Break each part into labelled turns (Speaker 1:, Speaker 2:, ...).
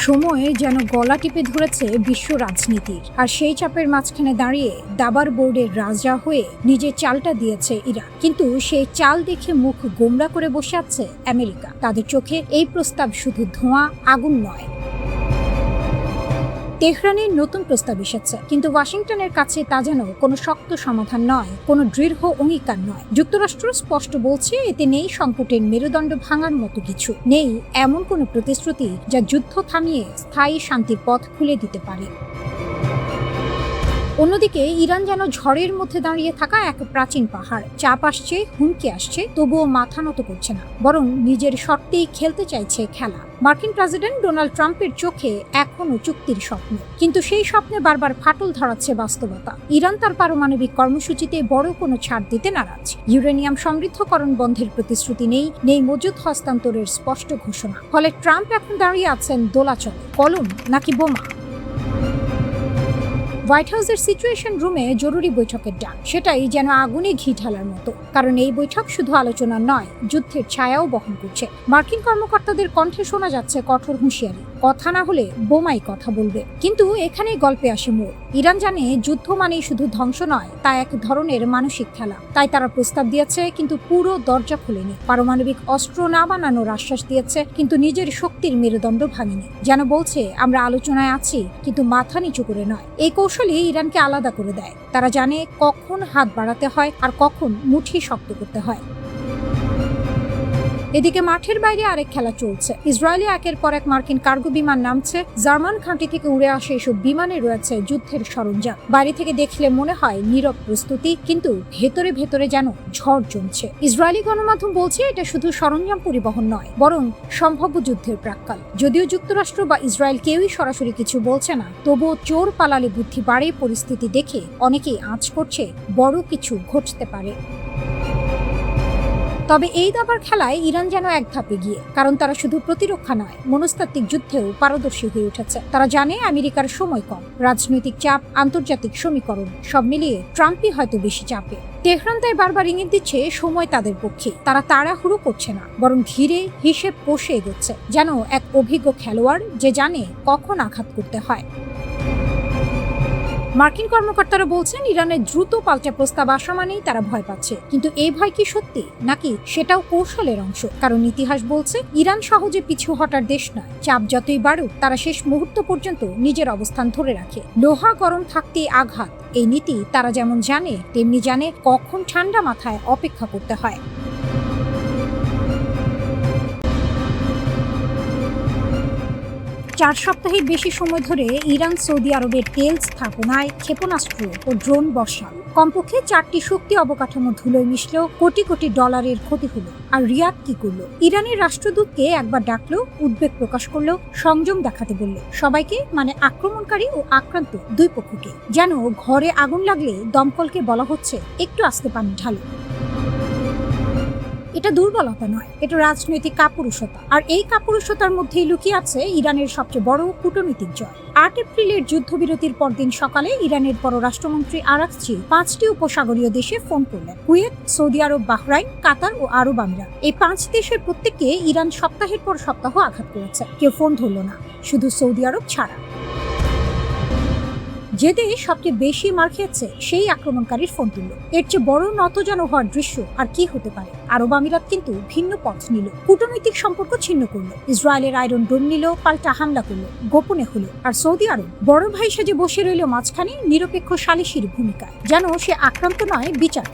Speaker 1: সময়ে যেন গলা টিপে ধরেছে বিশ্ব রাজনীতির, আর সেই চাপের মাঝখানে দাঁড়িয়ে দাবার বোর্ডের রাজা হয়ে নিজের চালটা দিয়েছে ইরান। কিন্তু সেই চাল দেখে মুখ গোমড়া করে বসে আছে আমেরিকা। তাদের চোখে এই প্রস্তাব শুধু ধোঁয়া, আগুন নয়। তেহরানের নতুন প্রস্তাব এসেছে, কিন্তু ওয়াশিংটনের কাছে তা যেন কোনো শক্ত সমাধান নয়, কোনো দৃঢ় অঙ্গীকার নয়। যুক্তরাষ্ট্র স্পষ্ট বলছে এতে নেই সংকটের মেরুদণ্ড ভাঙার মতো কিছু, নেই এমন কোনো প্রতিশ্রুতি যা যুদ্ধ থামিয়ে স্থায়ী শান্তির পথ খুলে দিতে পারে। অন্যদিকে ইরান যেন ঝড়ের মধ্যে দাঁড়িয়ে থাকা এক প্রাচীন পাহাড়। চাপ আসছে, হুমকি আসছে, তবুও মাথা নত করছে না, বরং নিজের শর্তেই খেলতে চাইছে খেলা। মার্কিন প্রেসিডেন্ট ডোনাল্ড ট্রাম্পের চোখে এখনও চুক্তির স্বপ্ন, কিন্তু সেই স্বপ্নে বারবার ফাটল ধরাচ্ছে বাস্তবতা। ইরান তার পারমাণবিক কর্মসূচিতে বড় কোনো ছাড় দিতে নারাজ। ইউরেনিয়াম সমৃদ্ধকরণ বন্ধের প্রতিশ্রুতি নেই, নেই মজুদ হস্তান্তরের স্পষ্ট ঘোষণা। ফলে ট্রাম্প এখন দাঁড়িয়ে আছেন দোলাচলে, কলম নাকি বোমা। হোয়াইট হাউসের সিচুয়েশন রুমে জরুরি বৈঠকের ডাক, সেটাই যেন আগুনে ঘি ঢালার মতো। কারণ এই বৈঠক শুধু আলোচনা নয়, যুদ্ধের ছায়াও বহন করছে। মার্কিন কর্মকর্তাদের কণ্ঠে শোনা যাচ্ছে কঠোর হুঁশিয়ারি, কথা না হলে বোমাই কথা বলবে। কিন্তু এখানেই গল্পে আসে মোড়। ইরান জানে যুদ্ধ মানেই শুধু ধ্বংস নয়, তা এক ধরনের মানসিক খেলা। তাই তারা প্রস্তাব দিয়েছে, কিন্তু পুরো দরজা খোলেনি। পারমাণবিক অস্ত্র না বানানোর আশ্বাস দিয়েছে, কিন্তু নিজের শক্তির মেরুদণ্ড ভাঙেনি। যেন বলছে, আমরা আলোচনায় আছি, কিন্তু মাথা নিচু করে নয়। এই কৌশলে ইরানকে আলাদা করে দেয়। তারা জানে কখন হাত বাড়াতে হয় আর কখন মুঠি শক্ত করতে হয়। এদিকে মাঠের বাইরে আরেক খেলা চলছে। ইসরায়েলে একের পর এক মার্কিন কার্গো বিমান নামছে। জার্মান ঘাঁটি থেকে উড়ে আসে এসব বিমানে রয়েছে যুদ্ধের সরঞ্জাম। বাইরে থেকে দেখলে মনে হয় নীরব প্রস্তুতি, কিন্তু ভেতরে ভেতরে যেন ঝড় জমছে। ইসরায়েলি গণমাধ্যম বলছে এটা শুধু সরঞ্জাম পরিবহন নয়, বরং সম্ভাব্য যুদ্ধের প্রাক্কাল। যদিও যুক্তরাষ্ট্র বা ইসরায়েল কেউই সরাসরি কিছু বলছে না, তবুও চোর পালালে বুদ্ধি বাড়ে পরিস্থিতি দেখে অনেকেই আঁচ করছে বড় কিছু ঘটতে পারে। তবে এই দাবার খেলায় ইরান যেন এক ধাপে গিয়ে, কারণ তারা শুধু প্রতিরক্ষা নয়, মনস্তাত্ত্বিক যুদ্ধেও পারদর্শী হয়ে উঠেছে। তারা জানে আমেরিকার সময় কম, রাজনৈতিক চাপ, আন্তর্জাতিক সমীকরণ সব মিলিয়ে ট্রাম্পই হয়তো বেশি চাপে। তেহরান তাই বারবার ইঙ্গিত দিচ্ছে সময় তাদের পক্ষে। তারা তাড়াহুড়ো করছে না, বরং ধীরে হিসেব কষে এগোচ্ছে, যেন এক অভিজ্ঞ খেলোয়াড় যে জানে কখন আঘাত করতে হয়। মার্কিন কর্মকর্তারা বলছেন ইরানের দ্রুত পাল্টা প্রস্তাব আসা মানেই তারা ভয় পাচ্ছে। কিন্তু এই ভয় কি সত্যি, নাকি সেটাও কৌশলের অংশ? কারণ ইতিহাস বলছে ইরান সহজে পিছু হটার দেশ নয়। চাপ যতই বাড়ুক, তারা শেষ মুহূর্ত পর্যন্ত নিজের অবস্থান ধরে রাখে। লোহা গরম থাকতেই আঘাত, এই নীতি তারা যেমন জানে, তেমনি জানে কখন ঠান্ডা মাথায় অপেক্ষা করতে হয়। 4 সপ্তাহের বেশি সময় ধরে ইরান সৌদি আরবের তেল স্থাপনায় ক্ষেপণাস্ত্র ও ড্রোন বসাল। কমপক্ষে 4টি শক্তি অবকাঠামো ধুলোয় মিশলেও কোটি কোটি ডলারের ক্ষতি হলো। আর রিয়াদ কি করলো? ইরানের রাষ্ট্রদূতকে একবার ডাকলো, উদ্বেগ প্রকাশ করলো, সংযম দেখাতে বলল সবাইকে, মানে আক্রমণকারী ও আক্রান্ত দুই পক্ষকে। যেন ঘরে আগুন লাগলে দমকলকে বলা হচ্ছে একটু আস্তে পানি ঢালো। এটা দুর্বলতা নয়, এটা রাজনৈতিক কাপুরুষতা। আর এই কাপুরুষতার মধ্যেই লুকিয়ে আছে ইরানের সবচেয়ে বড় কূটনৈতিক জয়। 8 এপ্রিলের যুদ্ধবিরতির পরদিন সকালে ইরানের পররাষ্ট্রমন্ত্রী আরাকচি 5টি উপসাগরীয় দেশে ফোন করলেন। কুয়েত, সৌদি আরব, বাহরাইন, কাতার ও আরব আমিরাত। এই 5 দেশের প্রত্যেককে ইরান সপ্তাহের পর সপ্তাহ আঘাত করেছে। কেউ ফোন ধরল না, শুধু সৌদি আরব ছাড়া। যে দেশ সবচেয়ে বেশি মার খেয়েছে সেই আক্রমণকারীর ফোন তুলল। এর চেয়ে বড় নতজানু হওয়ার দৃশ্য আর কি হতে পারে? আরব আমিরাত কিন্তু ভিন্ন পথ নিল, কূটনৈতিক সম্পর্ক ছিন্ন করলো। ইসরায়েলের আয়রন ডোম নিল, পাল্টা হামলা করলো, গোপনে হলো। আর সৌদি আরব বড় ভাই সেজে বসে রইল মাঝখানে, নিরপেক্ষ সালিশির ভূমিকায়, যেন সে আক্রান্ত নয়, বিচার।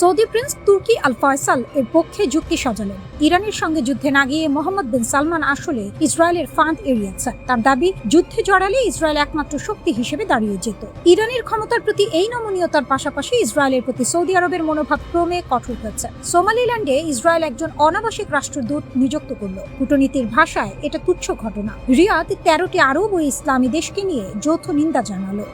Speaker 1: সৌদি প্রিন্স তুর্কি আল ফয়সাল এর পক্ষে যুক্তি সাজালেন। ইরানের সঙ্গে যুদ্ধে না গিয়ে মোহাম্মদ বিন সালমান আসলে ইসরায়েলের ফাঁদ এড়িয়েছে। তার দাবি, যুদ্ধে জড়ালে ইসরায়েল একমাত্র শক্তি হিসেবে দাঁড়িয়ে যেত। ইরানের ক্ষমতার প্রতি এই নমনীয়তার পাশাপাশি ইসরায়েলের প্রতি সৌদি আরবের মনোভাব ক্রমে কঠোর হচ্ছে। সোমালিল্যান্ডে ইসরায়েল একজন অনাবাসিক রাষ্ট্রদূত নিযুক্ত করল। কূটনীতির ভাষায় এটা তুচ্ছ ঘটনা। রিয়াদ 13টি আরব ও ইসলামী দেশকে নিয়ে যৌথ নিন্দা জানালো।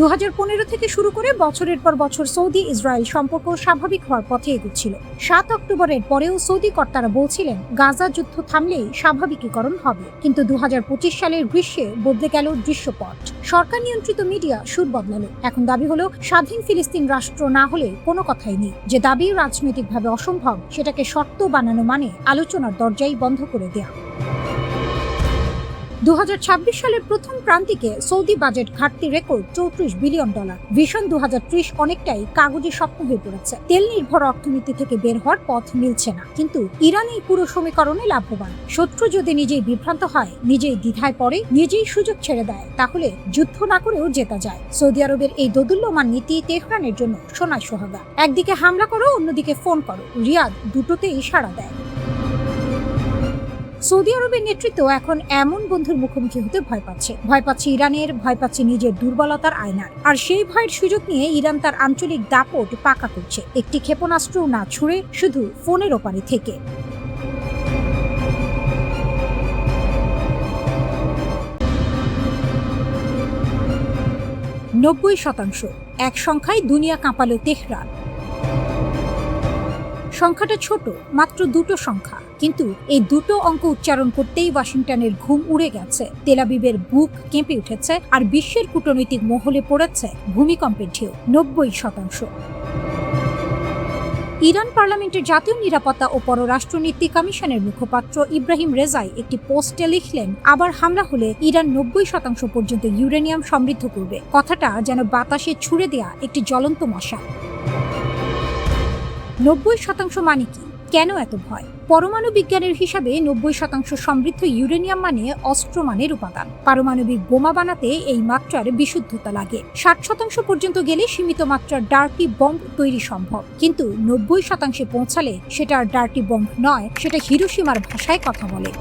Speaker 1: 2015 থেকে শুরু করে বছরের পর বছর সৌদি ইসরায়েল সম্পর্ক স্বাভাবিক হওয়ার পথে এগুচ্ছিল। 7 অক্টোবরের পরেও সৌদি কর্তারা বলছিলেন গাজা যুদ্ধ থামলেই স্বাভাবিকীকরণ হবে, কিন্তু 2025 সালের গ্রীষ্মে বদলে গেল দৃশ্যপট। সরকার নিয়ন্ত্রিত মিডিয়া সুর বদলালো। এখন দাবি হলো স্বাধীন ফিলিস্তিন রাষ্ট্র না হলে কোনো কথাই নেই। যে দাবি রাজনৈতিকভাবে অসম্ভব সেটাকে শর্ত বানানো মানে আলোচনার দরজাই বন্ধ করে দেয়া। 2026 সালের প্রথম প্রান্তিকে সৌদি বাজেট ঘাটতি রেকর্ড $34 বিলিয়ন। ভিশন 2030 অনেকটাই কাগজে স্বপ্ন হয়ে পড়েছে। তেল নির্ভর অর্থনীতি থেকে বের হওয়ার পথ মিলছে না, কিন্তু ইরান এই পুরো সমীকরণে লাভবান। শত্রু যদি নিজেই বিভ্রান্ত হয়, নিজেই দ্বিধায় পড়ে, নিজেই সুযোগ ছেড়ে দেয়, তাহলে যুদ্ধ না করেও জেতা যায়। সৌদি আরবের এই দোদুল্যমান নীতি তেহরানের জন্য সোনায় সোহাগা। একদিকে হামলা করো, অন্যদিকে ফোন করো, রিয়াদ দুটোতেই সাড়া দেয়। সৌদি আরবের নেতৃত্ব এখন এমন বন্ধুর মুখোমুখি হতে ভয় পাচ্ছে ইরানের, ভয় পাচ্ছে নিজের দুর্বলতার আয়নার। আর সেই ভয়ের সুযোগ নিয়ে ইরান তার আঞ্চলিক দাপট পাকা করছে, একটি ক্ষেপণাস্ত্র না ছুড়ে, শুধু ফোনের ওপারে থেকে। %90 এক সংখ্যায় দুনিয়া কাঁপালো তেহরান। সংখ্যাটা ছোট, মাত্র দুটো সংখ্যা, কিন্তু এই দুটো অঙ্ক উচ্চারণ করতেই ওয়াশিংটনের ঘুম উড়ে গেছে, তেল আবিবের বুক কেঁপে উঠেছে, আর বিশ্বের কূটনৈতিক মহলে পড়েছে ভূমিকম্পের ঢেউ। 90%। ইরান পার্লামেন্টের জাতীয় নিরাপত্তা ও পররাষ্ট্রনীতি কমিশনের মুখপাত্র ইব্রাহিম রেজাই একটি পোস্টে লিখলেন, আবার হামলা হলে ইরান 90% পর্যন্ত ইউরেনিয়াম সমৃদ্ধ করবে। কথাটা যেন বাতাসে ছুড়ে দেয়া একটি জ্বলন্ত মশাল। 90% মানে কি? কেন এত ভয়? পরমাণু বিজ্ঞানের হিসাবে 90% সমৃদ্ধ ইউরেনিয়াম মানে অস্ত্র মানের উপাদান। পারমাণবিক বোমা বানাতে এই মাত্রার বিশুদ্ধতা লাগে। 60% পর্যন্ত গেলে সীমিত মাত্রার ডার্টি বম্ব তৈরি সম্ভব, কিন্তু 90% পৌঁছালে সেটা আর ডার্টি বম্ব নয়, সেটা হিরোশিমার ভাষায় কথা বলে।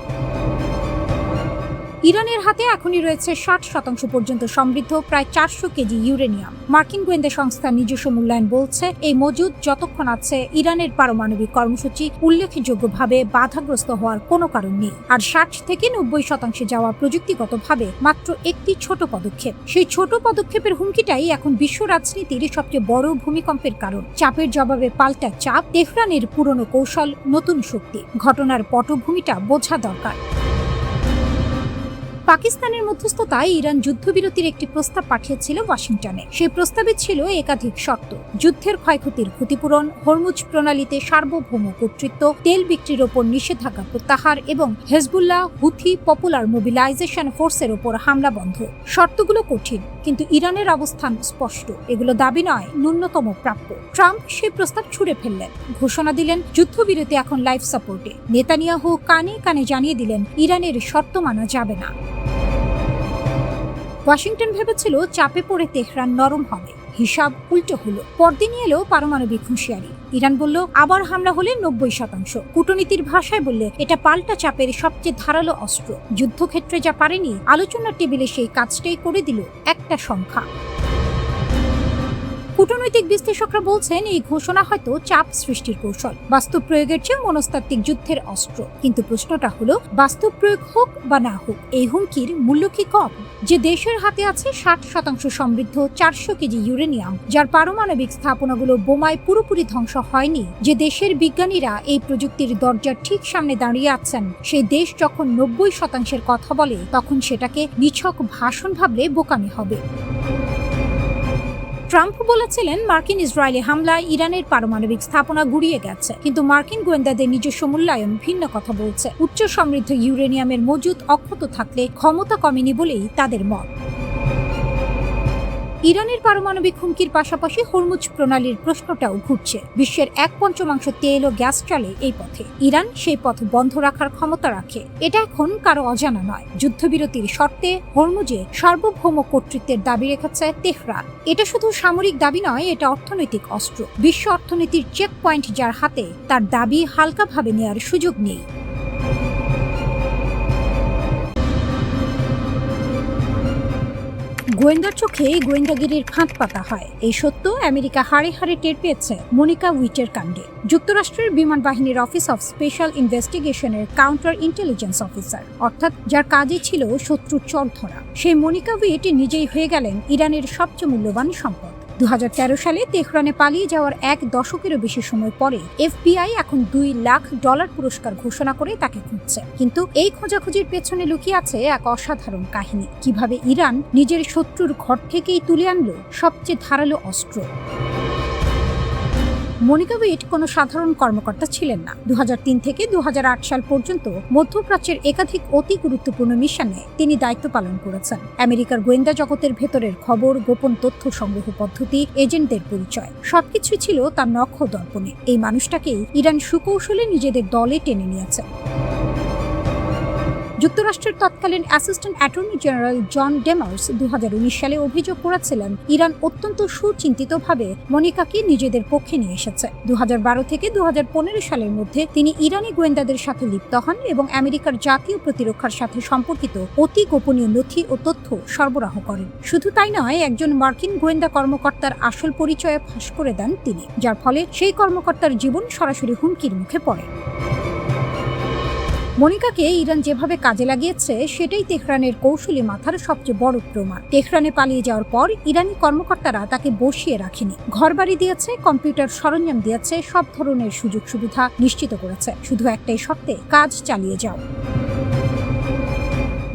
Speaker 1: ইরানের হাতে এখনই রয়েছে 60% পর্যন্ত সমৃদ্ধ প্রায় 400 কেজি ইউরেনিয়াম। মার্কিন গোয়েন্দা সংস্থা নিজস্ব মূল্যায়ন বলছে, এই মজুদ যতক্ষণ আছে ইরানের পারমাণবিক কর্মসূচি উল্লেখযোগ্যভাবে বাধাগ্রস্ত হওয়ার কোনো কারণ নেই। আর 60 থেকে 90% যাওয়া প্রযুক্তিগতভাবে মাত্র একটি ছোট পদক্ষেপ। সেই ছোট পদক্ষেপের হুমকিটাই এখন বিশ্ব রাজনীতির সবচেয়ে বড় ভূমিকম্পের কারণ। চাপের জবাবে পাল্টা চাপ, তেহরানের পুরনো কৌশল, নতুন শক্তি। ঘটনার পটভূমিটা বোঝা দরকার। পাকিস্তানের মধ্যস্থতায় ইরান যুদ্ধবিরতির একটি প্রস্তাব পাঠিয়েছিল ওয়াশিংটনে। সেই প্রস্তাবে ছিল একাধিক শর্ত: যুদ্ধের ক্ষয়ক্ষতির ক্ষতিপূরণ, হরমুজ প্রণালীতে সার্বভৌম কর্তৃত্ব, তেল বিক্রির ওপর নিষেধাজ্ঞা প্রত্যাহার এবং হেজবুল্লাহ হুথি পপুলার মোবিলাইজেশন ফোর্সের ওপর হামলা বন্ধ। শর্তগুলো কঠিন, কিন্তু ইরানের অবস্থান স্পষ্ট, এগুলো দাবি নয়, ন্যূনতম প্রাপ্য। ট্রাম্প সেই প্রস্তাব ছুঁড়ে ফেললেন, ঘোষণা দিলেন যুদ্ধবিরতি এখন লাইফ সাপোর্টে। নেতানিয়াহু কানে কানে জানিয়ে দিলেন ইরানের শর্ত মানা যাবে না। ওয়াশিংটন ভেবেছিল চাপে পড়ে তেহরান নরম হবে, হিসাব উল্টো হলো। পরদিনই এলো পারমাণবিক হুঁশিয়ারি। ইরান বলল, আবার হামলা হলে 90%। কূটনীতির ভাষায় বললে, এটা পাল্টা চাপের সবচেয়ে ধারালো অস্ত্র। যুদ্ধক্ষেত্রে যা পারেনি, আলোচনার টেবিলে সেই কাজটাই করে দিল একটা সংখ্যা। কূটনৈতিক বিশ্লেষকরা বলছেন, এই ঘোষণা হয়তো চাপ সৃষ্টির কৌশল, বাস্তব প্রয়োগের চেয়ে মনস্তাত্ত্বিক যুদ্ধের অস্ত্র। কিন্তু প্রশ্নটা হলো, বাস্তব প্রয়োগ হোক বা না হোক, এই হুমকির মূল্য কি কম? যে দেশের হাতে আছে 60% সমৃদ্ধ 400 কেজি ইউরেনিয়াম, যার পারমাণবিক স্থাপনাগুলো বোমায় পুরোপুরি ধ্বংস হয়নি, যে দেশের বিজ্ঞানীরা এই প্রযুক্তির দরজার ঠিক সামনে দাঁড়িয়ে আছেন, সেই দেশ যখন 90%-এর কথা বলে, তখন সেটাকে নিছক ভাষণ ভাবলে বোকামি হবে। ট্রাম্প বলেছিলেন, মার্কিন ইসরায়েলি হামলায় ইরানের পারমাণবিক স্থাপনা গুড়িয়ে গেছে, কিন্তু মার্কিন গোয়েন্দাদের নিজস্ব মূল্যায়ন ভিন্ন কথা বলছে। উচ্চ সমৃদ্ধ ইউরেনিয়ামের মজুদ অক্ষত থাকলে ক্ষমতা কমেনি বলেই তাদের মত। ইরানের পারমাণবিক হুমকির পাশাপাশি হরমুজ প্রণালীর প্রশ্নটাও ঘুরছে। বিশ্বের 1/5 তেল ও গ্যাস চলে এই পথে। ইরান সেই পথ বন্ধ রাখার ক্ষমতা রাখে, এটা এখন কারো অজানা নয়। যুদ্ধবিরতির শর্তে হরমুজে সার্বভৌম কর্তৃত্বের দাবি রেখেছে তেহরান। এটা শুধু সামরিক দাবি নয়, এটা অর্থনৈতিক অস্ত্র। বিশ্ব অর্থনীতির চেক পয়েন্ট যার হাতে, তার দাবি হালকাভাবে নেওয়ার সুযোগ নেই। গোয়েন্দার চোখে গোয়েন্দাগিরির ফাঁদ পাতা হয়, এই সত্য আমেরিকা হাড়ে হাড়ে টের পেয়েছে মনিকা উইটের কাণ্ডে। যুক্তরাষ্ট্রের বিমান বাহিনীর অফিস অফ স্পেশাল ইনভেস্টিগেশনের কাউন্টার ইন্টেলিজেন্স অফিসার, অর্থাৎ যার কাজই ছিল শত্রুর চর ধরা, সেই মনিকা উইট নিজেই হয়ে গেলেন ইরানের সবচেয়ে মূল্যবান সম্পদ। 2013 সালে তেহরানে পালিয়ে যাওয়ার এক দশকেরও বেশি সময় পরে FBI এখন $2 লাখ পুরস্কার ঘোষণা করে তাকে খুঁজছে। কিন্তু এই খোঁজাখুঁজির পেছনে লুকিয়ে আছে এক অসাধারণ কাহিনী, কিভাবে ইরান নিজের শত্রুর ঘর থেকেই তুলে আনলো সবচেয়ে ধারালো অস্ত্র। মনিকা উইট কোনো সাধারণ কর্মকর্তা ছিলেন না। 2003 থেকে 2008 সাল পর্যন্ত মধ্যপ্রাচ্যের একাধিক অতি গুরুত্বপূর্ণ মিশনে তিনি দায়িত্ব পালন করেছেন। আমেরিকার গোয়েন্দা জগতের ভেতরের খবর, গোপন তথ্য সংগ্রহ পদ্ধতি, এজেন্টদের পরিচয় সবকিছুই ছিল তার নক্ষ দর্পণে। এই মানুষটাকেই ইরান সুকৌশলে নিজেদের দলে টেনে নিয়েছে। যুক্তরাষ্ট্রের তৎকালীন অ্যাসিস্ট্যান্ট অ্যাটর্নি জেনারেল জন ডেমার্স 2019 সালে অভিযোগ করেছিলেন ইরান অত্যন্ত সুচিন্তিতভাবে মনিকাকে নিজেদের পক্ষে নিয়ে এসেছে। 2012 থেকে 2015 সালের মধ্যে তিনি ইরানি গোয়েন্দাদের সাথে লিপ্ত হন এবং আমেরিকার জাতীয় প্রতিরক্ষার সাথে সম্পর্কিত অতি গোপনীয় নথি ও তথ্য সরবরাহ করেন। শুধু তাই নয়, একজন মার্কিন গোয়েন্দা কর্মকর্তার আসল পরিচয় ফাঁস করে দেন তিনি, যার ফলে সেই কর্মকর্তার জীবন সরাসরি হুমকির মুখে পড়ে। মনিকাকে ইরান যেভাবে কাজে লাগিয়েছে সেটাই তেহরানের কৌশলী মাথার সবচেয়ে বড় প্রমাণ। তেহরানে পালিয়ে যাওয়ার পর ইরানি কর্মকর্তারা তাকে বসিয়ে রাখেনি, ঘরবাড়ি দিয়েছে, কম্পিউটার সরঞ্জাম দিয়েছে, সব ধরনের সুযোগ সুবিধা নিশ্চিত করেছে, শুধু একটাই শর্তে, কাজ চালিয়ে যাও।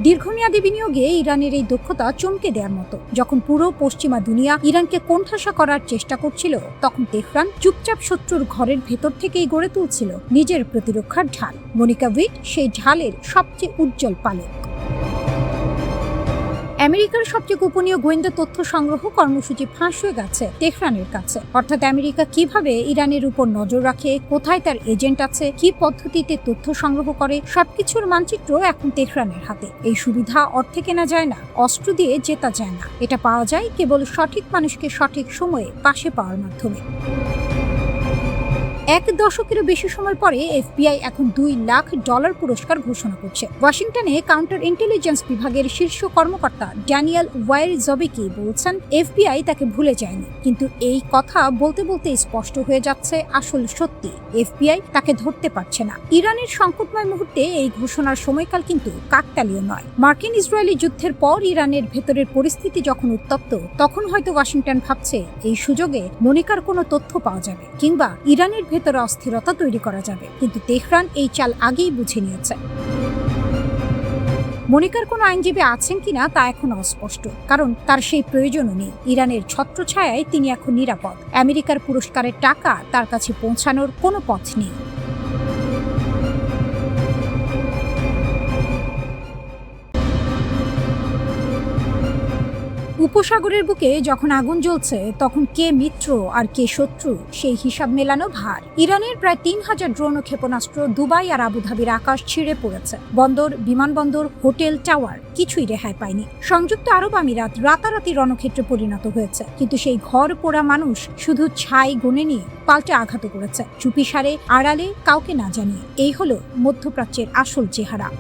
Speaker 1: দীর্ঘমেয়াদী বিনিয়োগে ইরানের এই দক্ষতা চমকে দেওয়ার মতো। যখন পুরো পশ্চিমা দুনিয়া ইরানকে কোণঠাসা করার চেষ্টা করছিল, তখন তেহরান চুপচাপ শত্রুর ঘরের ভেতর থেকেই গড়ে তুলছিল নিজের প্রতিরক্ষার ঢাল। মনিকা উইট সেই ঢালের সবচেয়ে উজ্জ্বল পালক। আমেরিকার সবচেয়ে গোপনীয় গোয়েন্দা তথ্য সংগ্রহ কর্মসূচি ফাঁস হয়ে গেছে তেহরানের কাছে। অর্থাৎ আমেরিকা কিভাবে ইরানের উপর নজর রাখে, কোথায় তার এজেন্ট আছে, কি পদ্ধতিতে তথ্য সংগ্রহ করে, সবকিছুর মানচিত্র এখন তেহরানের হাতে। এই সুবিধা অর্থে কেনা যায় না, অস্ত্র দিয়ে জেতা যায় না, এটা পাওয়া যায় কেবল সঠিক মানুষকে সঠিক সময়ে পাশে পাওয়ার মাধ্যমে। এক দশকেরও বেশি সময় পরে FBI এখন $2 লাখ পুরস্কার ঘোষণা করছে। ওয়াশিংটনে কাউন্টার ইন্টেলিজেন্স বিভাগের শীর্ষ কর্মকর্তা ড্যানিয়েল ওয়াইরজবিকি বলছেন FBI তাকে ভুলে যায়নি, কিন্তু এই কথা বলতে বলতে স্পষ্ট হয়ে যাচ্ছে আসল সত্যি, FBI তাকে ধরতে পারছে না। ইরানের সংকটময় মুহূর্তে এই ঘোষণার সময়কাল কিন্তু কাকতালীয় নয়। মার্কিন ইসরায়েলি যুদ্ধের পর ইরানের ভেতরের পরিস্থিতি যখন উত্তপ্ত, তখন হয়তো ওয়াশিংটন ভাবছে এই সুযোগে মনিকার কোনো তথ্য পাওয়া যাবে কিংবা ইরানের ভেতরে অস্থিরতা তৈরি করা যাবে, কিন্তু তেহরান এই চাল আগেই বুঝে নিয়েছে। মনিকার কোনো আইনজীবী আছেন কিনা তা এখন অস্পষ্ট, কারণ তার সেই প্রয়োজনও নেই। ইরানের ছত্রছায়ায় তিনি এখন নিরাপদ। আমেরিকার পুরস্কারের টাকা তার কাছে পৌঁছানোর কোনো পথ নেই। উপসাগরের বুকে যখন আগুন জ্বলছে, তখন কে মিত্র আর কে শত্রু সেই হিসাব মেলানো ভার। ইরানের প্রায় 3000 ড্রোন ও ক্ষেপণাস্ত্র দুবাই আর আবুধাবির আকাশ ছিঁড়ে পড়েছে। বন্দর, বিমানবন্দর, হোটেল, টাওয়ার কিছুই রেহাই পায়নি। সংযুক্ত আরব আমিরাত রাতারাতি রণক্ষেত্রে পরিণত হয়েছে, কিন্তু সেই ঘর পোড়া মানুষ শুধু ছাই গুনেনি, পাল্টে আঘাত করেছে, চুপিসারে, আড়ালে, কাউকে না জানিয়ে। এই হলো মধ্যপ্রাচ্যের আসল চেহারা।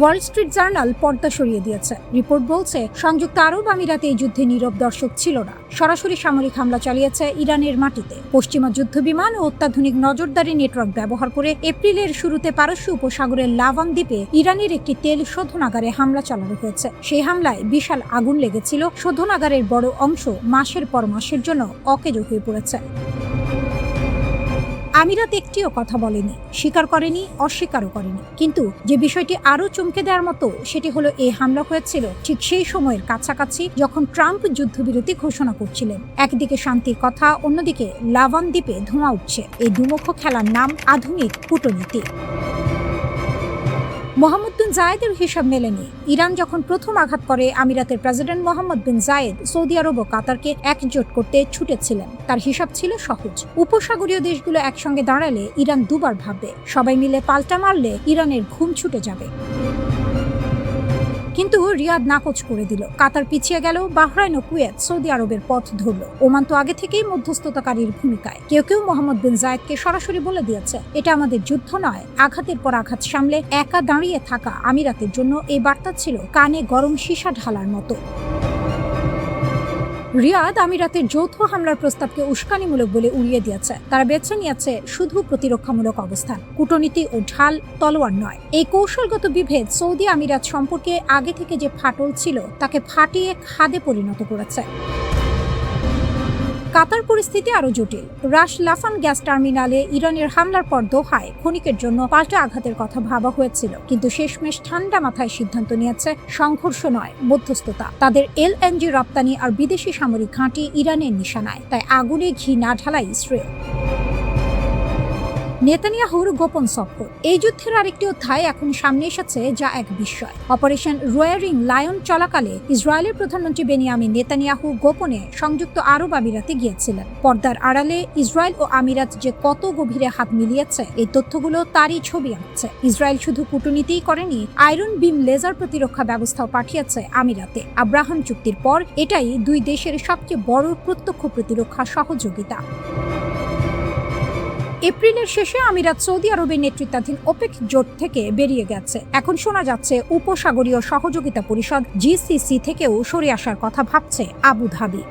Speaker 1: ওয়াল স্ট্রিট জার্নাল পর্দা সরিয়ে দিয়েছে। রিপোর্ট বলছে সংযুক্ত আরব আমিরাতে এই যুদ্ধে নীরব দর্শক ছিল না, সরাসরি সামরিক হামলা চালিয়েছে ইরানের মাটিতে। পশ্চিমা যুদ্ধ বিমান ও অত্যাধুনিক নজরদারি নেটওয়ার্ক ব্যবহার করে এপ্রিলের শুরুতে পারস্য উপসাগরের লাভান দ্বীপে ইরানের একটি তেল শোধনাগারে হামলা চালানো হয়েছে। সেই হামলায় বিশাল আগুন লেগেছিল, শোধনাগারের বড় অংশ মাসের পর মাসের জন্য অকেজো হয়ে পড়েছে। আমিরাত একটিও কথা বলেনি, স্বীকার করেনি, অস্বীকারও করেনি। কিন্তু যে বিষয়টি আরও চমকে দেওয়ার মতো, সেটি হলো এই হামলা হয়েছিল ঠিক সেই সময়ের কাছাকাছি যখন ট্রাম্প যুদ্ধবিরতি ঘোষণা করছিলেন। একদিকে শান্তির কথা, অন্যদিকে লাভান দ্বীপে ধোঁয়া উঠছে। এই দুমুখ খেলার নাম আধুনিক কূটনীতি। মোহাম্মদ বিন জায়েদের হিসাব মেলেনি। ইরান যখন প্রথম আঘাত করে, আমিরাতের প্রেসিডেন্ট মোহাম্মদ বিন জায়েদ সৌদি আরব ও কাতারকে একজোট করতে ছুটেছিলেন। তার হিসাব ছিল সহজ, উপসাগরীয় দেশগুলো একসঙ্গে দাঁড়ালে ইরান দুবার ভাববে, সবাই মিলে পাল্টা মারলে ইরানের ঘুম ছুটে যাবে। কিন্তু রিয়াদ নাকচ করে দিল। কাতার পিছিয়ে গেল, বাহরাইন ও কুয়েত সৌদি আরবের পথ ধরল। ওমান তো আগে থেকেই মধ্যস্থতাকারীর ভূমিকায়। কেউ কেউ মোহাম্মদ বিন জায়েদকে সরাসরি বলে দিয়েছে, এটা আমাদের যুদ্ধ নয়। আঘাতের পর আঘাত সামলে একা দাঁড়িয়ে থাকা আমিরাতের জন্য এই বার্তা ছিল কানে গরম সীসা ঢালার মতো। রিয়াদ আমিরাতের যৌথ হামলার প্রস্তাবকে উস্কানিমূলক বলে উড়িয়ে দিয়েছে। তারা বেছে নিয়েছে শুধু প্রতিরক্ষামূলক অবস্থান, কূটনীতি ও ঢাল তলোয়ার নয়। এই কৌশলগত বিভেদ সৌদি আমিরাত সম্পর্কে আগে থেকে যে ফাটল ছিল তাকে ফাটিয়ে খাদে পরিণত করেছে। কাতার পরিস্থিতি আরো জটিল। রাশ লাফান গ্যাস টার্মিনালে ইরানের হামলার পর দোহায় ক্ষণিকের জন্য পাল্টা আঘাতের কথা ভাবা হয়েছিল, কিন্তু শেষমেশ ঠান্ডা মাথায় সিদ্ধান্ত নিয়েছে সংঘর্ষ নয়, মধ্যস্থতা। তাদের এলএনজি রপ্তানি আর বিদেশি সামরিক ঘাঁটি ইরানের নিশানায়, তাই আগুনে ঘি না ঢালাই শ্রেয়। নেতানিয়াহুর গোপন সফর। এই যুদ্ধের আরেকটি অধ্যায় এখন সামনে এসেছে, যা এক বিস্ময়। অপারেশন রোয়ারিং লায়ন চলাকালে ইসরায়েলের প্রধানমন্ত্রী বেনিয়ামিন নেতানিয়াহু গোপনে সংযুক্ত আরব আমিরাতে গিয়েছিলেন। পর্দার আড়ালে ইসরায়েল ও আমিরাত যে কত গভীরে হাত মিলিয়েছে, এই তথ্যগুলো তারই ছবি আনছে। ইসরায়েল শুধু কূটনীতিই করেনি, আয়রন বিম লেজার প্রতিরক্ষা ব্যবস্থাও পাঠিয়েছে আমিরাতে। আব্রাহাম চুক্তির পর এটাই দুই দেশের সবচেয়ে বড় প্রত্যক্ষ প্রতিরক্ষা সহযোগিতা। এপ্রিলের শেষে আমিরাত সৌদি আরবের নেতৃত্বাধীন ওপেক জোট থেকে বেরিয়ে গেছে। এখন শোনা যাচ্ছে উপসাগরীয় সহযোগিতা পরিষদ জিসিসি থেকেও সরে আসার কথা ভাবছে আবুধাবি।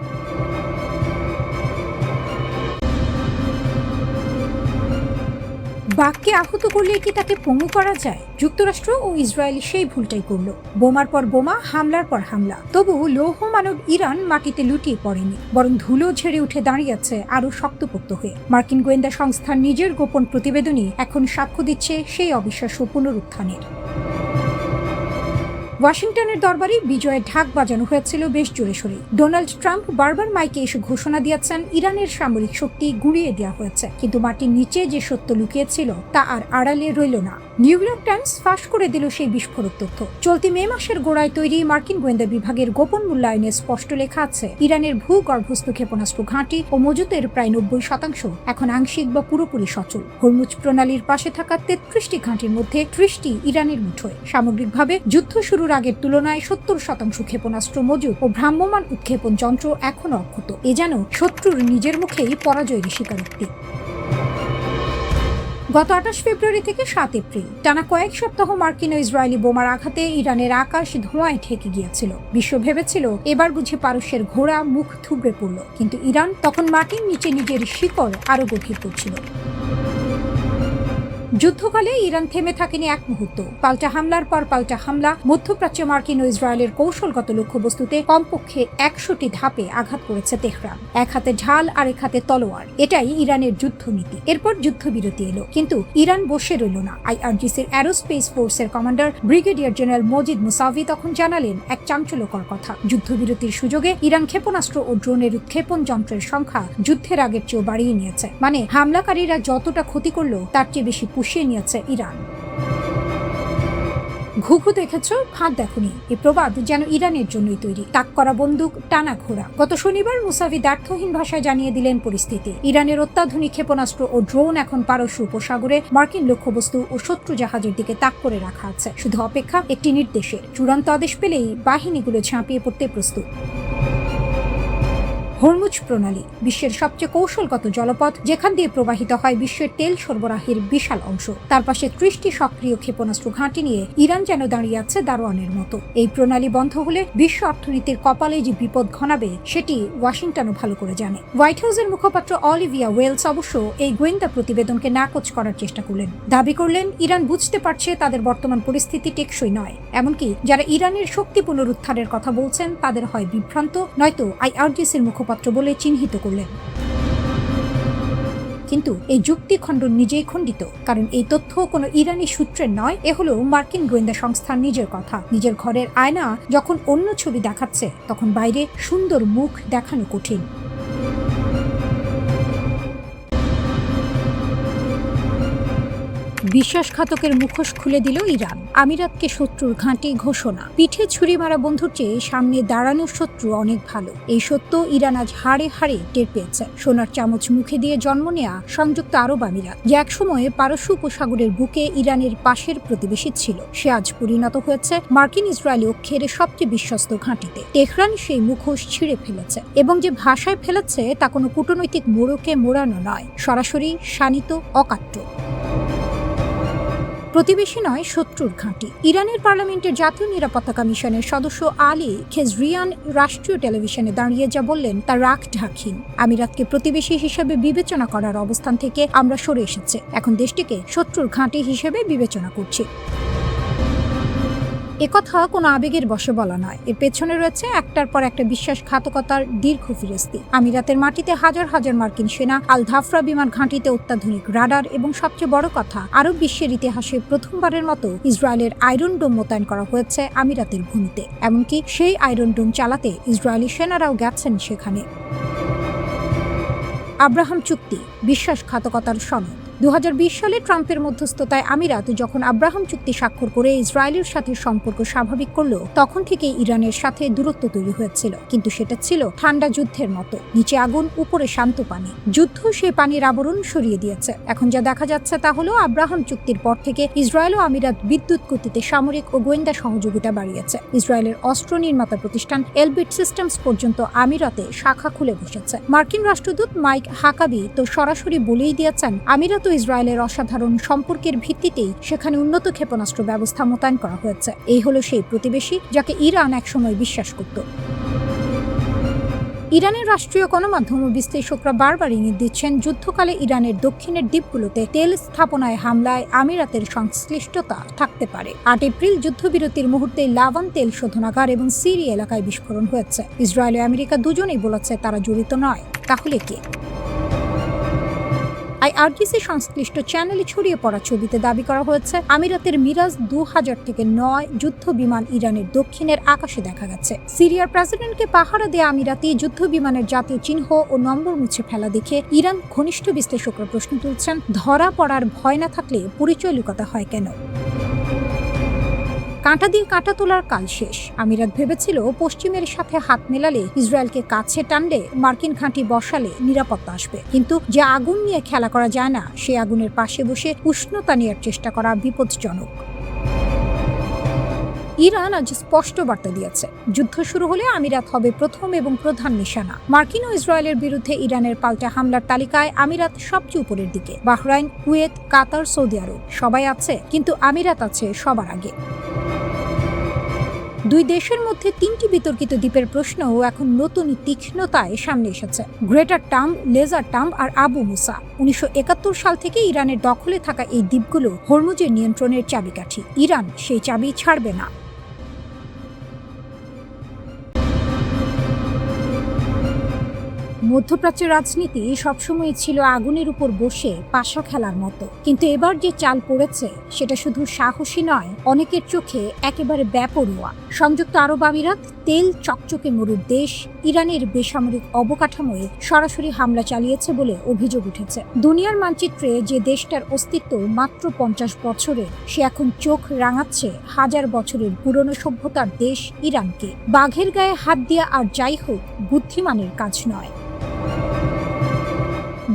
Speaker 1: বাঘকে আহত করলে কি তাকে পঙ্গু করা যায়? যুক্তরাষ্ট্র ও ইসরায়েল সেই ভুলটাই করল। বোমার পর বোমা, হামলার পর হামলা। তবু লৌহ মানব ইরান মাটিতে লুটিয়ে পড়েনি, বরং ধুলো ঝেড়ে উঠে দাঁড়িয়েছে আরো শক্তপোক্ত হয়ে। মার্কিন গোয়েন্দা সংস্থার নিজের গোপন প্রতিবেদনই এখন সাক্ষ্য দিচ্ছে সেই অবিশ্বাস্য পুনরুত্থানের। ওয়াশিংটনের দরবারে বিজয়ের ঢাক বাজানো হয়েছিল বেশ জোরে সোরে। ডোনাল্ড ট্রাম্প বারবার মাইকে এসে ঘোষণা দিয়েছেন ইরানের সামরিক শক্তি গুঁড়িয়ে দেওয়া হয়েছে, কিন্তু মাটির নিচে যে সত্য লুকিয়েছিল তা আর আড়ালে রইল না। নিউ ইয়র্ক টাইমস ফাঁস করে দিল সেই বিস্ফোরক তথ্য। চলতি মে মাসের গোড়ায় তৈরি মার্কিন গোয়েন্দা বিভাগের গোপন মূল্যায়নে স্পষ্ট লেখা আছে, ইরানের ভূগর্ভস্থ ক্ষেপণাস্ত্র ঘাঁটি ও মজুতের প্রায় 90% এখন আংশিক বা পুরোপুরি সচল। হরমুজ প্রণালীর পাশে থাকা 33টি ঘাঁটির মধ্যে 30টি ইরানের মুঠোয়। সামগ্রিকভাবে যুদ্ধ শুরুর আগের তুলনায় 70% ক্ষেপণাস্ত্র মজুত ও ভ্রাম্যমাণ উৎক্ষেপণ যন্ত্র এখনো অক্ষত। এ যেন শত্রুর নিজের মুখেই পরাজয়ের স্বীকারোক্তি। গত 28 ফেব্রুয়ারি থেকে 7 এপ্রিল টানা কয়েক সপ্তাহ মার্কিন ও ইসরায়েলি বোমার আঘাতে ইরানের আকাশ ধোঁয়ায় ঢেকে গিয়েছিল। বিশ্ব ভেবেছিল এবার বুঝি পারস্যের ঘোড়া মুখ থুবড়ে পড়ল, কিন্তু ইরান তখন মাটির নিচে নিজের শিকড় আরো গভীর করছিল। যুদ্ধকালে ইরান থেমে থাকেনি এক মুহূর্ত। পাল্টা হামলার পর পাল্টা হামলা, মধ্যপ্রাচ্যে মার্কিন ও ইসরায়েলের কৌশলগত লক্ষ্যবস্তুতে কমপক্ষে 100টি ধাপে আঘাত করেছে তেহরান। এক হাতে ঢাল, আরেক হাতে তলোয়ার। এটাই ইরানের যুদ্ধনীতি। এরপর যুদ্ধবিরতি এলো, কিন্তু ইরান বসে রইল না। আইআরজিসির অ্যারোস্পেস ফোর্সের commander brigadier general Majid Musavi তখন জানালেন এক চাঞ্চল্যকর কথা। যুদ্ধবিরতির সুযোগে ইরান ক্ষেপণাস্ত্র ও ড্রোনের উৎক্ষেপণ যন্ত্রের সংখ্যা যুদ্ধের আগের চেয়েও বাড়িয়ে নিয়েছে। মানে হামলাকারীরা যতটা ক্ষতি করলো তার চেয়ে বেশি পুষিয়ে নিয়েছে ইরান। ঘুঘু দেখেছো, ফাঁদ দেখোনি, এই প্রবাদ যেন ইরানের জন্যই তৈরি। তাক করা বন্দুক, টানা ঘোড়া। গত শনিবার মুসাভি দ্ব্যর্থহীন ভাষায় জানিয়ে দিলেন পরিস্থিতি। ইরানের অত্যাধুনিক ক্ষেপণাস্ত্র ও ড্রোন এখন পারস্য উপসাগরে মার্কিন লক্ষ্যবস্তু ও শত্রু জাহাজের দিকে তাক করে রাখা আছে, শুধু অপেক্ষা একটি নির্দেশের। চূড়ান্ত আদেশ পেলেই বাহিনীগুলো ঝাঁপিয়ে পড়তে প্রস্তুত। হরমুজ প্রণালী বিশ্বের সবচেয়ে কৌশলগত জলপথ, যেখান দিয়ে প্রবাহিত হয় বিশ্বের তেল সরবরাহের বিশাল অংশ। তার পাশে 30টি সক্রিয় ক্ষেপণাস্ত্র ঘাঁটি নিয়ে ইরান যেন দাঁড়িয়ে আছে দারোয়ানের মতো। এই প্রণালী বন্ধ হলে বিশ্ব অর্থনীতির কপালে যে বিপদ ঘনাবে সেটি ওয়াশিংটনও ভালো করে জানে। হোয়াইট হাউসের মুখপাত্র অলিভিয়া ওয়েলস অবশ্য এই গোয়েন্দা প্রতিবেদনকে নাকচ করার চেষ্টা করলেন। দাবি করলেন ইরান বুঝতে পারছে তাদের বর্তমান পরিস্থিতি টেকসই নয়। এমনকি যারা ইরানের শক্তি পুনরুদ্ধারের কথা বলছেন তাদের হয় বিভ্রান্ত, নয়তো আইআরজিসির মুখপাত্র বলে চিহ্নিত করলেন। কিন্তু এই যুক্তি খণ্ডন নিজেই খণ্ডিত, কারণ এই তথ্য কোনো ইরানি সূত্রের নয়। এ হলো মার্কিন গোয়েন্দা সংস্থার নিজের কথা। নিজের ঘরের আয়না যখন অন্য ছবি দেখাচ্ছে, তখন বাইরে সুন্দর মুখ দেখানো কঠিন। বিশ্বাসঘাতকের মুখোশ খুলে দিল ইরান। আমিরাতকে শত্রুর ঘাঁটি ঘোষণা। পিঠে ছুরি মারা বন্ধুর চেয়ে সামনে দাঁড়ানো শত্রু অনেক ভালো। এই সত্য ইরান আজ হাড়ে হাড়ে টের পেয়েছে। সোনার চামচ মুখে দিয়ে জন্ম নেয়া সংযুক্ত আরব আমিরাত, যে একসময় পারস্য উপসাগরের বুকে ইরানের পাশের প্রতিবেশী ছিল, সে আজ পরিণত হয়েছে মার্কিন ইসরায়েলি অক্ষের সবচেয়ে বিশ্বস্ত ঘাঁটিতে। তেহরান সেই মুখোশ ছিঁড়ে ফেলেছে, এবং যে ভাষায় ফেলেছে তা কোনো কূটনৈতিক মোড়কে মোড়ানো নয়, সরাসরি শানিত, অকাট্য। প্রতিবেশী নয়, শত্রুর ঘাঁটি। ইরানের পার্লামেন্টের জাতীয় নিরাপত্তা কমিশনের সদস্য আলী খেজরিয়ান রাষ্ট্রীয় টেলিভিশনে দাঁড়িয়ে যা বললেন তা রাগ ঢাকহীন। আমিরাতকে প্রতিবেশী হিসেবে বিবেচনা করার অবস্থান থেকে আমরা সরে এসেছে, এখন দেশটিকে শত্রুর ঘাঁটি হিসেবে বিবেচনা করছি। একথা কোনো আবেগের বশে বলা নয়, এর পেছনে রয়েছে একটার পর একটা বিশ্বাসঘাতকতার দীর্ঘ ফিরিস্তি। আমিরাতের মাটিতে হাজার হাজার মার্কিন সেনা, আল ধাফরা বিমান ঘাঁটিতে অত্যাধুনিক রাডার, এবং সবচেয়ে বড় কথা, আরব বিশ্বের ইতিহাসে প্রথমবারের মতো ইসরায়েলের আয়রন ডোম মোতায়েন করা হয়েছে আমিরাতের ভূমিতে। এমনকি সেই আয়রন ডোম চালাতে ইসরায়েলি সেনারাও গেছেন সেখানে। আব্রাহাম চুক্তি, বিশ্বাসঘাতকতার সনদ। 2020 সালে ট্রাম্পের মধ্যস্থতায় আমিরাত যখন আব্রাহাম চুক্তি স্বাক্ষর করে ইসরায়েলের সাথে সম্পর্ক স্বাভাবিক করল, তখন থেকে ইরানের সাথে দূরত্ব তৈরি হয়েছিল। কিন্তু সেটা ছিল ঠান্ডা যুদ্ধের মতো, নিচে আগুন, উপরে শান্ত পানি। যুদ্ধ সেই পানির আবরণ সরিয়ে দিয়েছে। এখন যা দেখা যাচ্ছে তা হলো আব্রাহাম চুক্তির পর থেকে ইসরায়েল ও আমিরাত বিদ্যুৎ গতিতে সামরিক ও গোয়েন্দা সহযোগিতা বাড়িয়েছে। ইসরায়েলের অস্ত্র নির্মাতা প্রতিষ্ঠান এলবিট সিস্টেমস পর্যন্ত আমিরাতে শাখা খুলে বসেছে। মার্কিন রাষ্ট্রদূত মাইক হাকাবি তো সরাসরি বলেই দিয়েছেন, আমিরাত ইসরায়েলের অসাধারণ সম্পর্কের ভিত্তিতেই সেখানে উন্নত ক্ষেপণাস্ত্র ব্যবস্থা মোতায়েন করা হয়েছে। এই হলো সেই প্রতিবেশী যাকে ইরান একসময় বিশ্বাস করত। ইরানের রাষ্ট্রীয় গণমাধ্যম ও বিশ্লেষকরা বারবার ইঙ্গিত দিচ্ছেন, যুদ্ধকালে ইরানের দক্ষিণের দ্বীপগুলোতে তেল স্থাপনায় হামলায় আমিরাতের সংশ্লিষ্টতা থাকতে পারে। 8 এপ্রিল যুদ্ধবিরতির মুহূর্তে লাভান তেল শোধনাগার এবং সিরি এলাকায় বিস্ফোরণ হয়েছে। ইসরায়েল ও আমেরিকা দুজনেই বলেছে তারা জড়িত নয়। তাহলে কে? আইআরজিসি সংশ্লিষ্ট চ্যানেলে ছড়িয়ে পড়া ছবিতে দাবি করা হয়েছে, আমিরাতের মিরাজ 2000 থেকে 9 যুদ্ধ বিমান ইরানের দক্ষিণের আকাশে দেখা গেছে। সিরিয়ার প্রেসিডেন্টকে পাহারা দেয়া আমিরাতি যুদ্ধ বিমানের জাতীয় চিহ্ন ও নম্বর মুছে ফেলা দেখে ইরান ঘনিষ্ঠ বিশ্লেষকরা প্রশ্ন তুলছেন, ধরা পড়ার ভয় না থাকলে পরিচয় লুকাতে হয় কেন? কাঁটা দিয়ে কাঁটা তোলার কাল শেষ। আমিরাত ভেবেছিল পশ্চিমের সাথে হাত মেলালে, ইসরায়েলকে কাছে টানলে, মার্কিন ঘাঁটি বসালে নিরাপত্তা আসবে। কিন্তু যে আগুন নিয়ে খেলা করা যায় না, সে আগুনের পাশে বসে উষ্ণতা নেওয়ার চেষ্টা করা বিপজ্জনক। ইরান আজ স্পষ্ট বার্তা দিয়েছে, যুদ্ধ শুরু হলে আমিরাত হবে প্রথম এবং প্রধান নিশানা। মার্কিন ও ইসরায়েলের বিরুদ্ধে ইরানের পাল্টা হামলার তালিকায় আমিরাত সবচেয়ে উপরের দিকে। বাহরাইন, কুয়েত, কাতার, সৌদি আরব সবাই আছে, কিন্তু আমিরাত আছে সবার আগে। দুই দেশের মধ্যে 3টি বিতর্কিত দ্বীপের প্রশ্নও এখন নতুন তীক্ষ্ণতায় সামনে এসেছে। গ্রেটার টাম্ব, লেজার টাম্ব আর আবু মুসা। 1971 সাল থেকে ইরানের দখলে থাকা এই দ্বীপগুলো হরমুজের নিয়ন্ত্রণের চাবিকাঠি। ইরান সেই চাবি ছাড়বে না। মধ্যপ্রাচ্যের রাজনীতি সবসময় ছিল আগুনের উপর বসে পাশা খেলার মতো, কিন্তু এবার যে চাল পড়েছে সেটা শুধু সাহসী নয়, অনেকের চোখে একেবারে বেপরোয়া। সংযুক্ত আরব আমিরাত, তেল চকচকে মরুর দেশ, ইরানের বেসামরিক অবকাঠামোয় সরাসরি হামলা চালিয়েছে বলে অভিযোগ উঠেছে। দুনিয়ার মানচিত্রে যে দেশটার অস্তিত্ব মাত্র 50 বছরের, সে এখন চোখ রাঙাচ্ছে হাজার বছরের পুরনো সভ্যতার দেশ ইরানকে। বাঘের গায়ে হাত দিয়া আর যাই হোক, বুদ্ধিমানের কাজ নয়।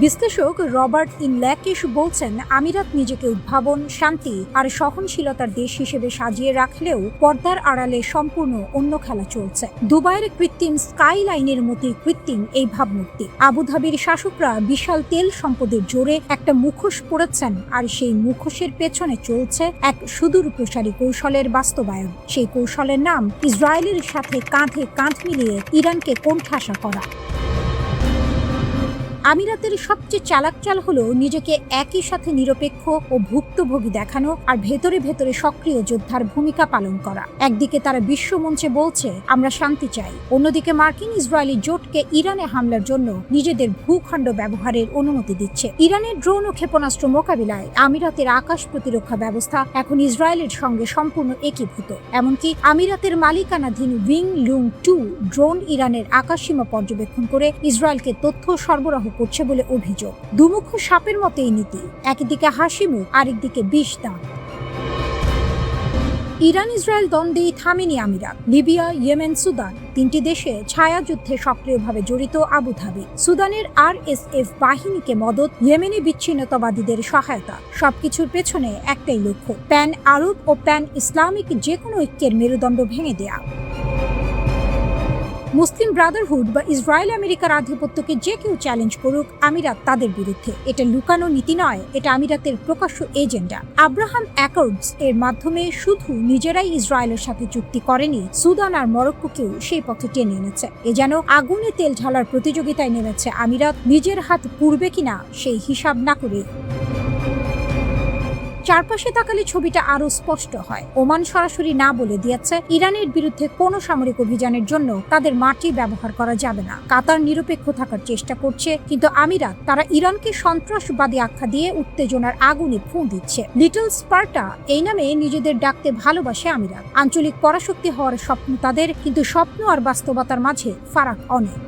Speaker 1: বিশ্লেষক রবার্ট ইনল্যাকিশ বলছেন, আমিরাত নিজেকে উদ্ভাবন, শান্তি আর সহনশীলতার দেশ হিসেবে সাজিয়ে রাখলেও পর্দার আড়ালে সম্পূর্ণ অন্য খেলা চলছে। দুবাইয়ের কৃত্রিম স্কাইলাইনের মতোই কৃত্রিম এই ভাবমূর্তি। আবুধাবির শাসকরা বিশাল তেল সম্পদের জোরে একটা মুখোশ পড়েছেন, আর সেই মুখোশের পেছনে চলছে এক সুদূর প্রসারী কৌশলের বাস্তবায়ন। সেই কৌশলের নাম ইসরায়েলের সাথে কাঁধে কাঁধ মিলিয়ে ইরানকে কোণঠাসা করা। আমিরাতের সবচেয়ে চালাক চাল হলো নিজেকে একই সাথে নিরপেক্ষ ও ভুক্তভোগী দেখানো, আর ভেতরে ভেতরে সক্রিয় যোদ্ধার ভূমিকা পালন করা। একদিকে তারা বিশ্বমঞ্চে বলছে আমরা শান্তি চাই, অন্যদিকে মার্কিন ইসরায়েলি জোটকে ইরানে হামলার জন্য নিজেদের ভূখণ্ড ব্যবহারের অনুমতি দিচ্ছে। ইরানের ড্রোন ও ক্ষেপণাস্ত্র মোকাবিলায় আমিরাতের আকাশ প্রতিরক্ষা ব্যবস্থা এখন ইসরায়েলের সঙ্গে সম্পূর্ণ একীভূত। এমনকি আমিরাতের মালিকানাধীন উইং লুং 2 ড্রোন ইরানের আকাশসীমা পর্যবেক্ষণ করে ইসরায়েলকে তথ্য সরবরাহ করছে বলে অভিযোগ। দুমুখ সাপের মতো এই নীতি, একদিকে হাসি মুখ, আরেকদিকে বিষ দাঁত। ইরান ইসরায়েল দ্বন্দ্বেই থামেনি আমিরাত। লিবিয়া, ইয়েমেন, সুদান, 3টি দেশে ছায়াযুদ্ধে সক্রিয়ভাবে জড়িত আবুধাবি। সুদানের RSF বাহিনীকে মদত, ইয়েমেনে বিচ্ছিন্নতাবাদীদের সহায়তা, সবকিছুর পেছনে একটাই লক্ষ্য, প্যান আরব ও প্যান ইসলামিক যে কোনো ঐক্যের মেরুদণ্ড ভেঙে দেয়া। মুসলিম ব্রাদারহুড বা ইসরায়েল আমেরিকার আধিপত্যকে যে কেউ চ্যালেঞ্জ করুক, আমিরাত তাদের বিরুদ্ধে। এটা লুকানো নীতি নয়, এটা আমিরাতের প্রকাশ্য এজেন্ডা। আব্রাহাম অ্যাকর্ডস এর মাধ্যমে শুধু নিজেরাই ইসরায়েলের সাথে চুক্তি করেনি, সুদান আর মরক্কোকেও সেই পথে টেনে এনেছে। এ যেন আগুনে তেল ঢালার প্রতিযোগিতায় নেমেছে আমিরাত, নিজের হাত পুড়বে কিনা সেই হিসাব না করে। চারপাশে তাকালে ছবিটা আরো স্পষ্ট হয়। ওমান সরাসরি না বলে দিয়েছে ইরানের বিরুদ্ধে কোনো সামরিক অভিযানের জন্য তাদের মাটি ব্যবহার করা যাবে না। কাতার নিরপেক্ষ থাকার চেষ্টা করছে, কিন্তু আমিরাত তারা ইরানকে সন্ত্রাসবাদী আখ্যা দিয়ে উত্তেজনার আগুনে ফুঁ দিচ্ছে। লিটল স্পার্টা এই নামে নিজেদের ডাকতে ভালোবাসে আমিরাত। আঞ্চলিক পরাশক্তি হওয়ার স্বপ্ন তাদের, কিন্তু স্বপ্ন আর বাস্তবতার মাঝে ফারাক অনেক।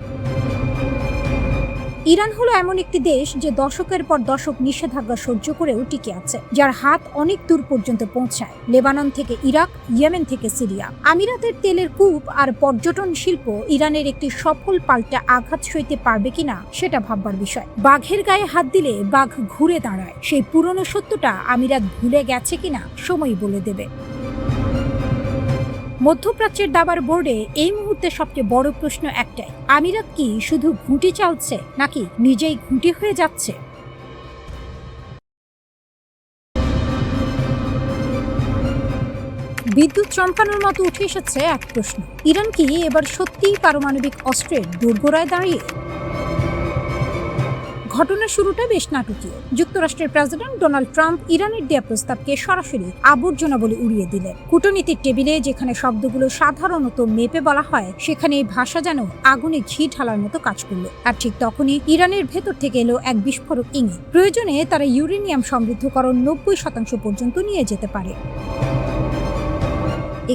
Speaker 1: ইরান হলো এমন একটি দেশ যে দশকের পর দশক নিষেধাজ্ঞা সহ্য করেও টিকে আছে, যার হাত অনেক দূর পর্যন্ত পৌঁছায়, লেবানন থেকে ইরাক, ইয়েমেন থেকে সিরিয়া। আমিরাতের তেলের কূপ আর পর্যটন শিল্প ইরানের একটি সফল পাল্টা আঘাত সইতে পারবে কিনা সেটা ভাববার বিষয়। বাঘের গায়ে হাত দিলে বাঘ ঘুরে দাঁড়ায়, সেই পুরনো সত্যটা আমিরাত ভুলে গেছে কিনা সময় বলে দেবে। মধ্যপ্রাচ্যের দাবার বোর্ডে এই মুহূর্তে সবচেয়ে বড় প্রশ্ন একটাই, আমিরাত কি শুধু ঘুঁটি চালছে নাকি নিজেই ঘুঁটি হয়ে যাচ্ছে? বিদ্যুৎ চমকানোর মতো উঠে এসেছে এক প্রশ্ন, ইরান কি এবার সত্যিই পারমাণবিক অস্ত্রের দোরগোড়ায় দাঁড়িয়ে? ঘটনার শুরুটা বেশ নাটকীয়। যুক্তরাষ্ট্রের প্রেসিডেন্ট ডোনাল্ড ট্রাম্প ইরানের দেয়া প্রস্তাবকে সরাসরি আবর্জনা বলে উড়িয়ে দিলেন। কূটনীতির টেবিলে যেখানে শব্দগুলো সাধারণত মেপে বলা হয়, সেখানে এই ভাষা যেন আগুনে ঘি ঢালার মতো কাজ করলো। আর ঠিক তখনই ইরানের ভেতর থেকে এলো এক বিস্ফোরক ইঙ্গিত, প্রয়োজনে তারা ইউরেনিয়াম সমৃদ্ধকরণ 90% পর্যন্ত নিয়ে যেতে পারে।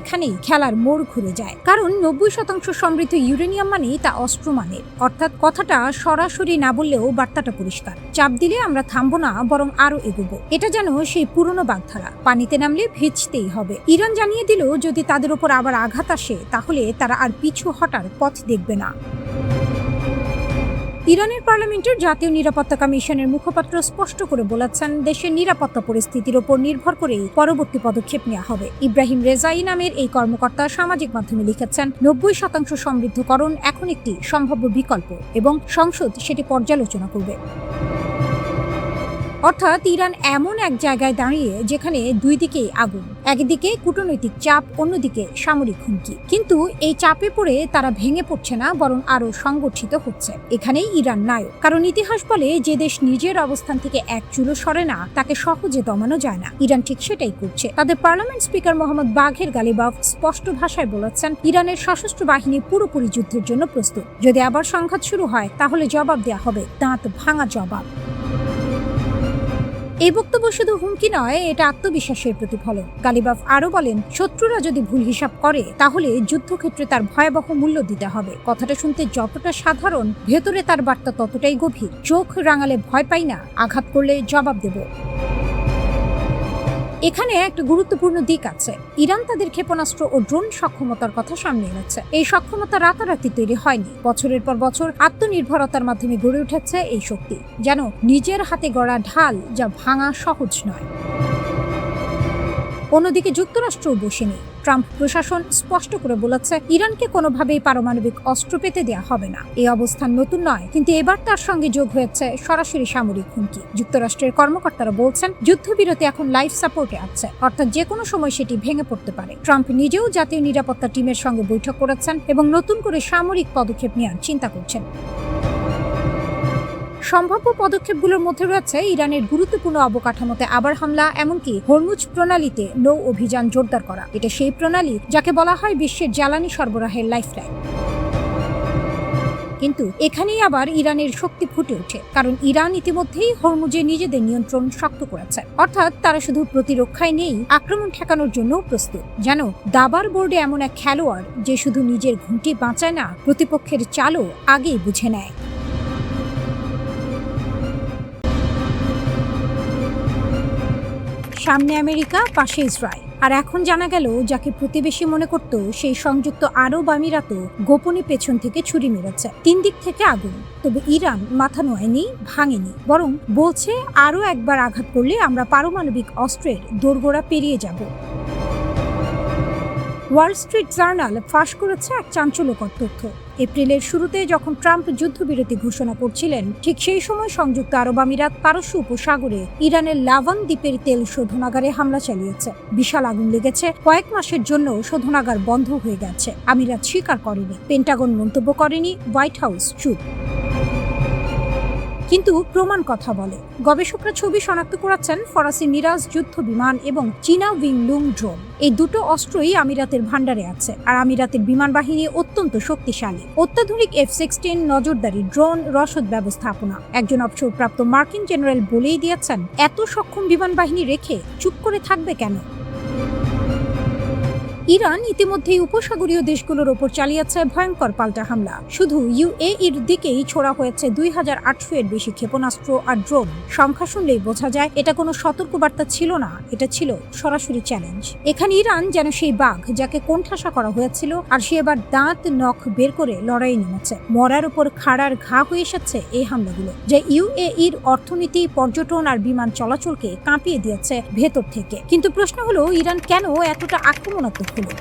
Speaker 1: এখানেই খেলার মোড় ঘুরে যায়, কারণ 90% সমৃদ্ধ ইউরেনিয়াম মানে তা অস্ত্র মানের, অর্থাৎ কথাটা সরাসরি না বললেও বার্তাটা পরিষ্কার, চাপ দিলে আমরা থামবো না, বরং আরো এগোবো। এটা যেন সেই পুরনো বাগধারা, পানিতে নামলে ভিজতেই হবে। ইরান জানিয়ে দিল যদি তাদের উপর আবার আঘাত আসে তাহলে তারা আর পিছু হটার পথ দেখবে না। ইরানের পার্লামেন্টের জাতীয় নিরাপত্তা কমিশনের মুখপাত্র স্পষ্ট করে বলেছেন, দেশের নিরাপত্তা পরিস্থিতির উপর নির্ভর করেই পরবর্তী পদক্ষেপ নেওয়া হবে। ইব্রাহিম রেজাই নামের এই কর্মকর্তা সামাজিক মাধ্যমে লিখেছেন, 90% সমৃদ্ধকরণ এখন একটি সম্ভাব্য বিকল্প এবং সংসদ সেটি পর্যালোচনা করবে। অর্থাৎ ইরান এমন এক জায়গায় দাঁড়িয়ে যেখানে দুই দিকেই আগুন, একদিকে কূটনৈতিক চাপ, অন্যদিকে সামরিক হুমকি। কিন্তু এই চাপে পড়ে তারা ভেঙে পড়ছে না, বরং আরো সংগঠিত হচ্ছে। এখানেই ইরান নায়ক, কারণ ইতিহাস বলে যে দেশ নিজের অবস্থান থেকে এক চুলো সরে না তাকে সহজে দমানো যায় না। ইরান ঠিক সেটাই করছে। তাদের পার্লামেন্ট স্পিকার মোহাম্মদ বাঘের গালিবাফ স্পষ্ট ভাষায় বলেছেন, ইরানের সশস্ত্র বাহিনী পুরোপুরি যুদ্ধের জন্য প্রস্তুত। যদি আবার সংঘাত শুরু হয় তাহলে জবাব দেওয়া হবে, দাঁত ভাঙা জবাব। এই বক্তব্য শুধু হুমকি নয়, এটা আত্মবিশ্বাসের প্রতিফলন। গালিবাফ আরো বলেন, শত্রুরা যদি ভুল হিসাব করে তাহলে যুদ্ধক্ষেত্রে তার ভয়াবহ মূল্য দিতে হবে। কথাটা শুনতে যতটা সাধারণ, ভেতরে তার বার্তা ততটাই গভীর। চোখ রাঙালে ভয় পাই না, আঘাত করলে জবাব দেব। এখানে একটা গুরুত্বপূর্ণ দিক আছে, ইরান তাদের ক্ষেপণাস্ত্র ও ড্রোন সক্ষমতার কথা সামনে এনেছে। এই সক্ষমতা রাতারাতি তৈরি হয়নি, বছরের পর বছর আত্মনির্ভরতার মাধ্যমে গড়ে উঠেছে এই শক্তি, যেন নিজের হাতে গড়া ঢাল, যা ভাঙা সহজ নয়। অন্যদিকে যুক্তরাষ্ট্রও বসে নেই। ট্রাম্প প্রশাসন স্পষ্ট করে বলেছে, ইরানকে কোনোভাবেই পারমাণবিক অস্ত্র পেতে দেওয়া হবে না। এই অবস্থান নতুন নয়, কিন্তু এবার তার সঙ্গে যোগ হয়েছে সরাসরি সামরিক হুমকি। যুক্তরাষ্ট্রের কর্মকর্তারা বলছেন, যুদ্ধবিরতি এখন লাইফ সাপোর্টে আছে, অর্থাৎ যে কোনো সময় সেটি ভেঙে পড়তে পারে। ট্রাম্প নিজেও জাতীয় নিরাপত্তা টিমের সঙ্গে বৈঠক করেছেন এবং নতুন করে সামরিক পদক্ষেপ নেওয়ার চিন্তা করছেন। সম্ভাব্য পদক্ষেপগুলোর মধ্যে রয়েছে ইরানের গুরুত্বপূর্ণ অবকাঠামোতে আবার হামলা, এমনকি হরমুজ প্রণালীতে নৌ অভিযান জোরদার করা। এটা সেই প্রণালী যাকে বলা হয় বিশ্বের জ্বালানি সরবরাহের লাইফলাইন। কিন্তু এখানেই আবার ইরানের শক্তি ফুটে ওঠে, কারণ ইরান ইতিমধ্যেই হরমুজে নিজেদের নিয়ন্ত্রণ শক্ত করেছে। অর্থাৎ তারা শুধু প্রতিরক্ষায় নেই, আক্রমণ ঠেকানোর জন্য প্রস্তুত। যেন দাবার বোর্ডে এমন এক খেলোয়াড় যে শুধু নিজের ঘুঁটি বাঁচায় না, প্রতিপক্ষের চালও আগেই বুঝে নেয়। সামনে আমেরিকা, পাশে ইসরায়েল। আর এখন জানা গেল যাকে প্রতিবেশী মনে করত সেই সংযুক্ত আরব আমিরাতও গোপনে পেছন থেকে ছুরি মেরেছে। 3 দিক থেকে আগুন। তবে ইরান মাথা নোয়ায়নি, ভাঙেনি, বরং বলছে আরও একবার আঘাত করলে আমরা পারমাণবিক অস্ত্রের দোরগোড়া পেরিয়ে যাব। ওয়াল স্ট্রিট জার্নাল ফাঁস করেছে এক চাঞ্চল্যকর তথ্য। এপ্রিলের শুরুতে যখন ট্রাম্প যুদ্ধবিরতি ঘোষণা করছিলেন, ঠিক সেই সময় সংযুক্ত আরব আমিরাত পারস্য উপসাগরে ইরানের লাভান দ্বীপের তেল শোধনাগারে হামলা চালিয়েছে। বিশাল আগুন লেগেছে, কয়েক মাসের জন্য শোধনাগার বন্ধ হয়ে গেছে। আমিরাত স্বীকার করেনি, পেন্টাগন মন্তব্য করেনি, হোয়াইট হাউস চুপ। কিন্তু প্রমাণ কথা বলে। গবেষকরা ছবি শনাক্ত করেছেন ফরাসি মিরাজ যুদ্ধ বিমান এবং চীনা উইংলুং ড্রোন। এই দুটো অস্ত্রই আমিরাতের ভান্ডারে আছে। আর আমিরাতের বিমান বাহিনী অত্যন্ত শক্তিশালী। অত্যাধুনিক F-16 নজরদারি ড্রোন, রসদ ব্যবস্থাপনা। একজন অবসরপ্রাপ্ত মার্কিন জেনারেল বলেই দিয়েছেন, এত সক্ষম বিমান বাহিনী রেখে চুপ করে থাকবে কেন? ইরান ইতিমধ্যেই উপসাগরীয় দেশগুলোর ওপর চালিয়েছে ভয়ঙ্কর পাল্টা হামলা। শুধু UAEর দিকেই ছোড়া হয়েছে 2800 এর বেশি ক্ষেপণাস্ত্র আর ড্রোন। সংখ্যা শুনলেই বোঝা যায় এটা কোনো সতর্কবার্তা ছিল না, এটা ছিল সরাসরি চ্যালেঞ্জ। এখানে ইরান যেন সেই বাঘ যাকে কোণঠাসা করা হয়েছিল, আর সে এবার দাঁত নখ বের করে লড়াই নেমেছে। মরার উপর খাড়ার ঘা হয়ে এসেছে এই হামলাগুলো, যা UAEর অর্থনীতি, পর্যটন আর বিমান চলাচলকে কাঁপিয়ে দিয়েছে ভেতর থেকে। কিন্তু প্রশ্ন হলো, ইরান কেন এতটা আক্রমণাত্মক হলো?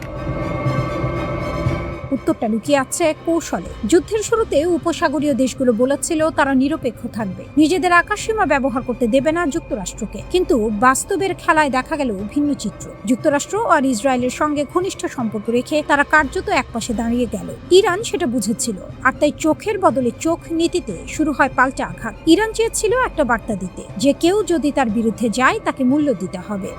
Speaker 1: উত্তরটা লুকিয়ে আছে কৌশলে। যুদ্ধের শুরুতে উপসাগরীয় দেশগুলো বলেছিল তারা নিরপেক্ষ থাকবে, নিজেদের আকাশসীমা ব্যবহার করতে দেবে না যুক্তরাষ্ট্রকে। কিন্তু বাস্তবের খেলায় দেখা গেল ভিন্ন চিত্র। যুক্তরাষ্ট্র আর ইসরায়েলের সঙ্গে ঘনিষ্ঠ সম্পর্ক রেখে তারা কার্যত একপাশে দাঁড়িয়ে গেল। ইরান সেটা বুঝেছিল, আর তাই চোখের বদলে চোখ নীতিতে শুরু হয় পাল্টা আঘাত। ইরান চেয়েছিল একটা বার্তা দিতে, যে কেউ যদি তার বিরুদ্ধে যায় তাকে মূল্য দিতে হবে।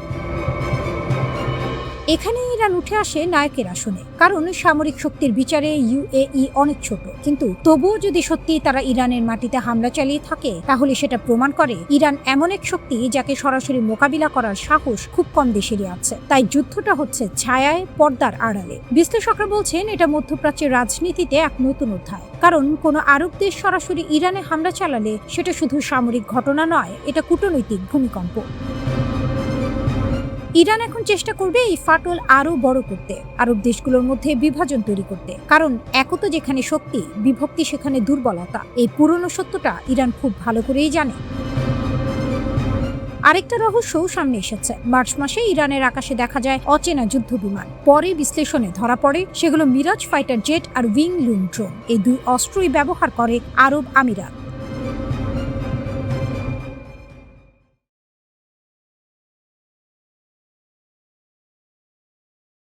Speaker 1: এখানে ইরান উঠে আসে নায়কের আসনে, কারণ সামরিক শক্তির বিচারে UAE অনেক ছোট। কিন্তু তবুও যদি সত্যি তারা ইরানের মাটিতে হামলা চালিয়ে থাকে, তাহলে সেটা প্রমাণ করে ইরান এমন এক শক্তি যাকে সরাসরি মোকাবিলা করার সাহস খুব কম দেশেরই আছে। তাই যুদ্ধটা হচ্ছে ছায়ায়, পর্দার আড়ালে। বিশ্লেষকরা বলছেন এটা মধ্যপ্রাচ্যের রাজনীতিতে এক নতুন অধ্যায়। কারণ কোনো আরব দেশ সরাসরি ইরানে হামলা চালালে সেটা শুধু সামরিক ঘটনা নয়, এটা কূটনৈতিক ভূমিকম্প। ইরান এখন চেষ্টা করবে এই ফাটল আরো বড় করতে, আরব দেশগুলোর মধ্যে বিভাজন তৈরি করতে। কারণ একতা যেখানে শক্তি, বিভক্তি সেখানে দুর্বলতা। এই পুরনো সত্যটা ইরান খুব ভালো করেই জানে। আরেকটা রহস্যও সামনে এসেছে। মার্চ মাসে ইরানের আকাশে দেখা যায় অচেনা যুদ্ধ বিমান। পরে বিশ্লেষণে ধরা পড়ে সেগুলো মিরাজ ফাইটার জেট আর উইংলুং ড্রোন। এই দুই অস্ত্রই ব্যবহার করে আরব আমিরাত।